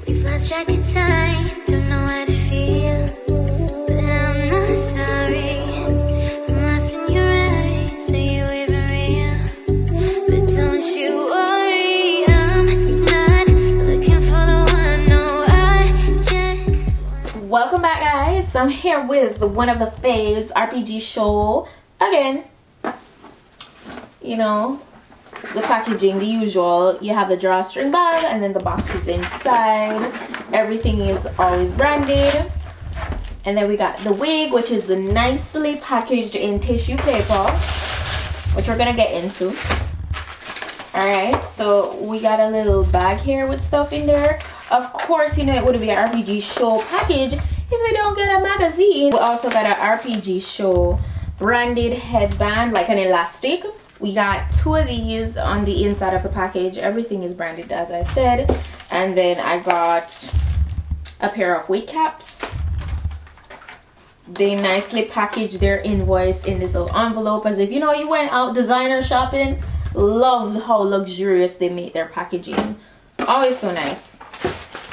We've lost track of time, don't know how to feel, but I'm not sorry. I'm lost in your eyes, are you even real? But don't you worry, I'm not looking for the one, no, I just want... Welcome back, guys. I'm here with one of the faves, RPGSHOW again. You know, the packaging, the usual. You have the drawstring bag and then the box is inside. Everything is always branded. And then we got the wig, which is nicely packaged in tissue paper, which we're gonna get into. All right, so we got a little bag here with stuff in there. Of course, you know it would be an RPGSHOW package if we don't get a magazine. We also got an RPGSHOW branded headband, like an elastic. We got 2 of these on the inside of the package. Everything is branded, as I said. And then I got a pair of wig caps. They nicely packaged their invoice in this little envelope, as if, you know, you went out designer shopping. Love how luxurious they make their packaging. Always so nice.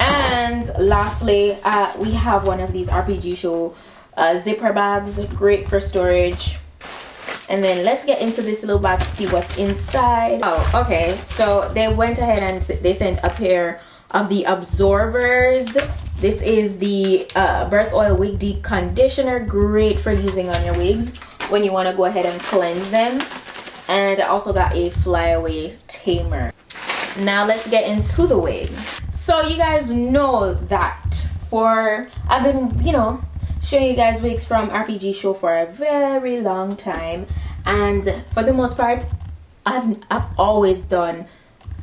And lastly, we have one of these RPGSHOW zipper bags. Great for storage. And then let's get into this little bag to see what's inside. Oh, okay. So they went ahead and they sent a pair of the absorbers. This is the Birth Oil Wig Deep Conditioner. Great for using on your wigs when you want to go ahead and cleanse them. And I also got a flyaway tamer. Now let's get into the wig. So you guys know that I've been, you know, showing you guys wigs from RPGSHOW for a very long time, and for the most part I've always done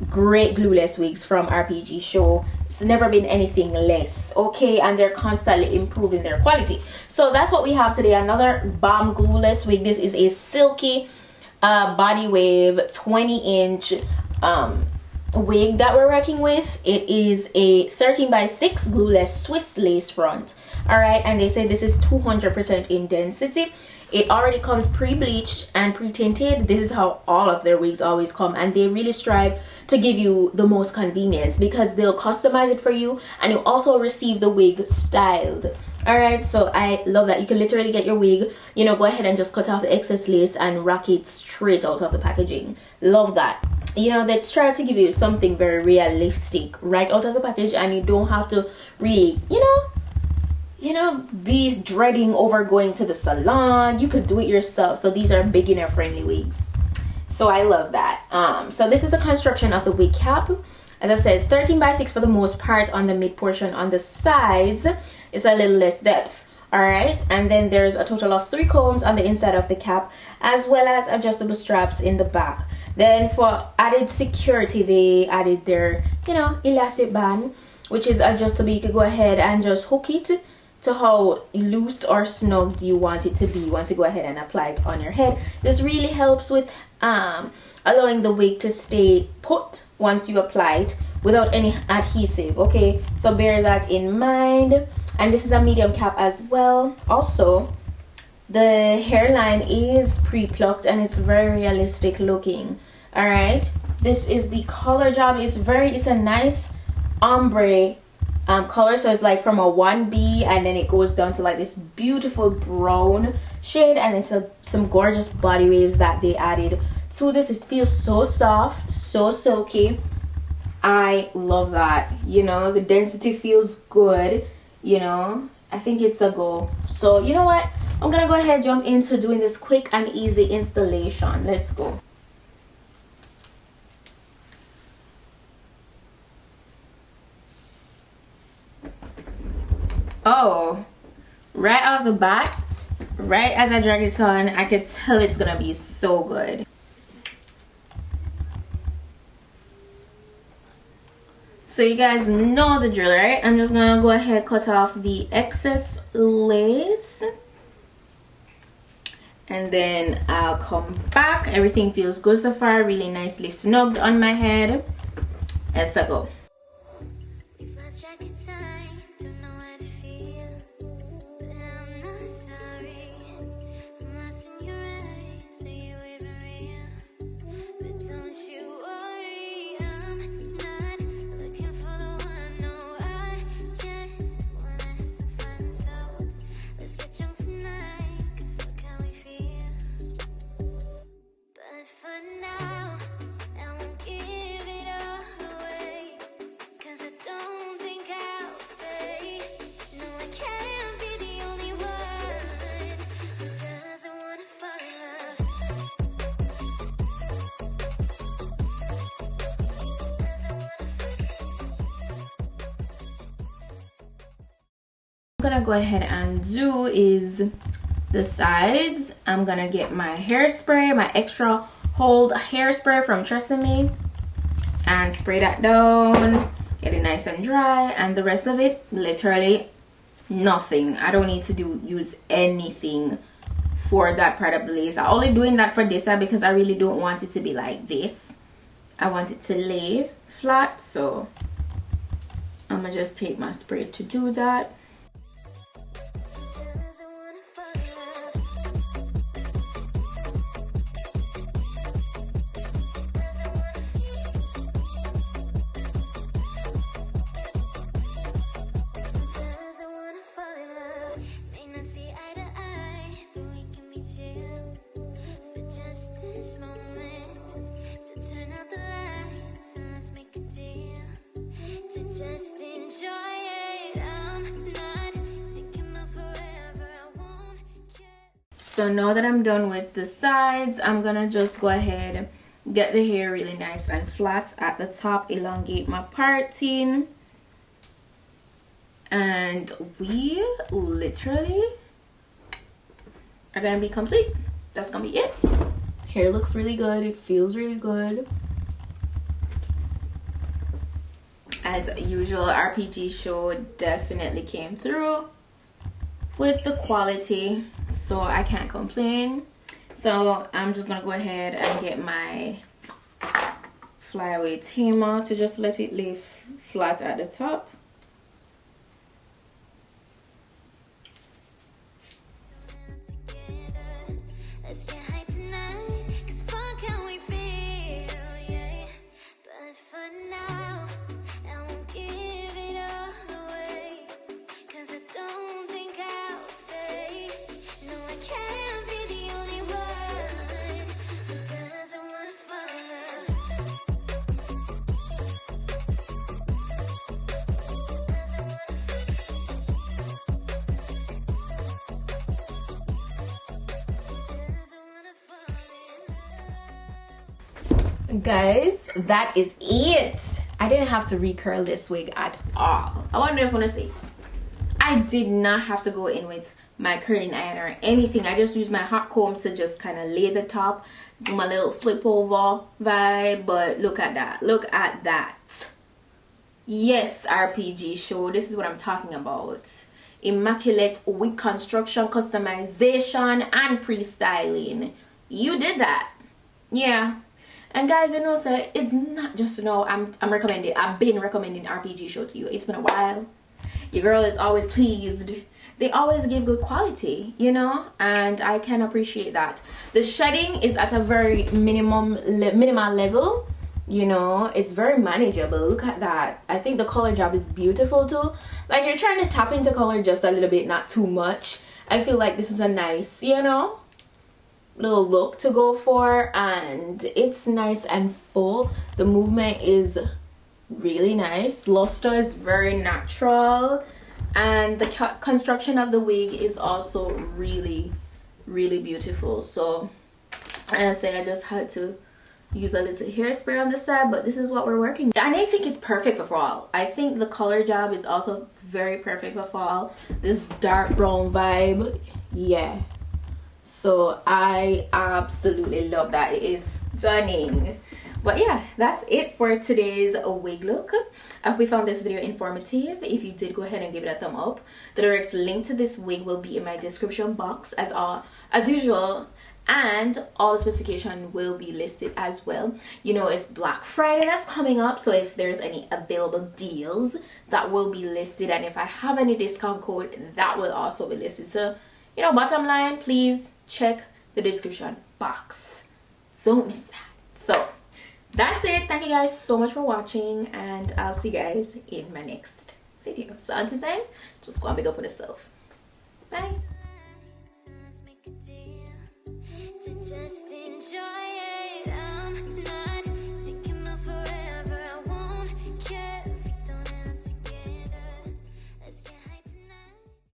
great glueless wigs from RPGSHOW. It's never been anything less, okay? And they're constantly improving their quality. So that's what we have today, another bomb glueless wig. This is a silky body wave 20-inch wig that we're working with. It is a 13x6 glueless Swiss lace front. All right, and they say this is 200% in density. It already comes pre-bleached and pre-tinted. This is how all of their wigs always come, and they really strive to give you the most convenience because they'll customize it for you, and you also receive the wig styled. All right, so I love that. You can literally get your wig, you know, go ahead and just cut off the excess lace and rock it straight out of the packaging. Love that. You know, they try to give you something very realistic right out of the package, and you don't have to really, you know, be dreading over going to the salon. You could do it yourself. So these are beginner friendly wigs. So I love that. So this is the construction of the wig cap. As I said, it's 13x6 for the most part on the mid portion. On the sides, it's a little less depth. All right, and then there's a total of 3 combs on the inside of the cap, as well as adjustable straps in the back. Then for added security, they added their, you know, elastic band, which is adjustable. You could go ahead and just hook it to how loose or snug you want it to be once you go ahead and apply it on your head. This really helps with allowing the wig to stay put once you apply it without any adhesive, okay? So bear that in mind. And this is a medium cap as well. Also, the hairline is pre-plucked and it's very realistic looking. All right, this is the color job. It's a nice ombre color, so it's like from a 1B and then it goes down to like this beautiful brown shade, and it's some gorgeous body waves that they added to this. It feels so soft, so silky. I love that. You know, the density feels good. You know, I think it's a go. So you know what, I'm gonna go ahead and jump into doing this quick and easy installation. Let's go. Oh, right off the bat, right as I drag it on, I could tell it's gonna be so good. So you guys know the drill, right? I'm just gonna go ahead and cut off the excess lace, and then I'll come back. Everything feels good so far, really nicely snugged on my head. Let's go. We've lost track of time, don't know how to feel, but I'm not sorry. I'm lost in your eyes, are you even real? But don't you worry, I'm not looking for the one, no, I gonna go ahead and do is the sides. I'm gonna get my hairspray, my extra hold hairspray from Tresemme, and spray that down, get it nice and dry, and the rest of it, literally nothing. I don't need to use anything for that part of the lace. I'm only doing that for this side because I really don't want it to be like this. I want it to lay flat, so I'm gonna just take my spray to do that. Just enjoy it. I'm not thinking about forever. I won't care. So now that I'm done with the sides, I'm gonna just go ahead, get the hair really nice and flat at the top, elongate my parting, and we literally are gonna be complete. That's gonna be it. Hair looks really good, it feels really good. As usual, RPG Show definitely came through with the quality, so I can't complain. So I'm just gonna go ahead and get my flyaway tamer to just let it lay flat at the top. Guys, that is it. I didn't have to recurl this wig at all. I wonder if I want to say I did not have to go in with my curling iron or anything. I just used my hot comb to just kind of lay the top, do my little flip over vibe. But look at that, look at that. Yes, RPG Show, this is what I'm talking about. Immaculate wig construction, customization, and pre-styling. You did that. Yeah. And guys, you know, so it's not just, you know, I'm recommending, I've been recommending RPG Show to you. It's been a while. Your girl is always pleased. They always give good quality, you know, and I can appreciate that. The shedding is at a very minimal level, you know. It's very manageable. Look at that. I think the color job is beautiful too. Like, you're trying to tap into color just a little bit, not too much. I feel like this is a nice, you know, little look to go for, and it's nice and full. The movement is really nice. Luster is very natural, and the construction of the wig is also really beautiful. So as I say, I just had to use a little hairspray on the side, but this is what we're working with. And I think it's perfect for fall. I think the color job is also very perfect for fall. This dark brown vibe, yeah. So I absolutely love that. It is stunning. But yeah, that's it for today's wig look. I hope you found this video informative. If you did, go ahead and give it a thumb up. The direct link to this wig will be in my description box as usual, and all the specification will be listed as well. You know, it's Black Friday that's coming up, so if there's any available deals, that will be listed, and if I have any discount code, that will also be listed. So, you know, bottom line, please check the description box. Don't miss that. So that's it. Thank you guys so much for watching, and I'll see you guys in my next video. So until then, just go and big up on yourself. Bye. Just enjoy